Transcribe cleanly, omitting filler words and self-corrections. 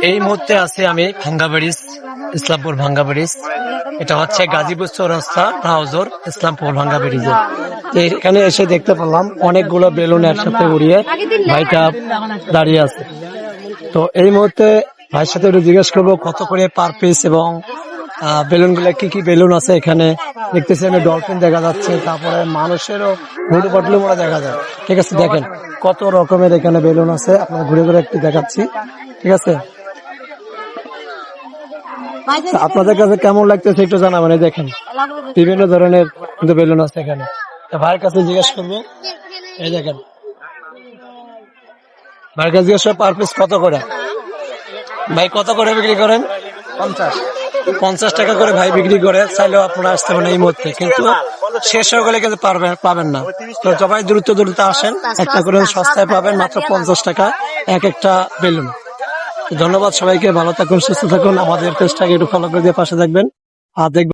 এই মুহূর্তে আছি আমি ভাঙ্গা ব্রিজ, ইসলামপুর ভাঙ্গা ব্রিজ। এটা হচ্ছে গাজীপুর চৌরাস্তা হাউজর ইসলামপুর ভাঙ্গা ব্রিজে। এখানে এসে দেখতে পেলাম অনেকগুলো বেলুন একসাথে উড়িয়ে ভাইটা দাঁড়িয়ে আছে। তো এই মুহূর্তে ভাইয়ের সাথে একটু জিজ্ঞেস করবো কত করে পার পিস এবং বেলুন গুলা কি কি বেলুন আছে। এখানে দেখতেছি আমি ডলফিন দেখা যাচ্ছে, তারপরে মানুষেরও হুডু পাটলু মোড়া দেখা যায়। ঠিক আছে, দেখেন কত রকমের এখানে বেলুন আছে, আপনার ঘুরে ঘুরে একটু দেখাচ্ছি। ঠিক আছে, আপনাদের কাছে কেমন লাগতেছে একটু জানাবেন। এই দেখেন বিভিন্ন ধরনের কিন্তু বেলুন আছে এখানে। ভাইয়ের কাছে জিজ্ঞেস করবো, এই দেখেন ভাইয়ের কাছে জিজ্ঞেস পার পিস কত করে। ভাই কত করে বিক্রি করেন? 50 টাকা করে ভাই বিক্রি করে। চাইলেও আপনারা আসতে পারেন এই মুহূর্তে, কিন্তু শেষ হয়ে গেলে কিন্তু পাবেন না। তো সবাই দ্রুত আসেন, একটা করে সস্তায় পাবেন মাত্র 50 টাকা এক একটা বেলুন। ধন্যবাদ সবাইকে, ভালো থাকুন, সুস্থ থাকুন। আমাদের পেজটাকে একটু ফলো করে দিয়ে পাশে থাকবেন আর দেখবেন।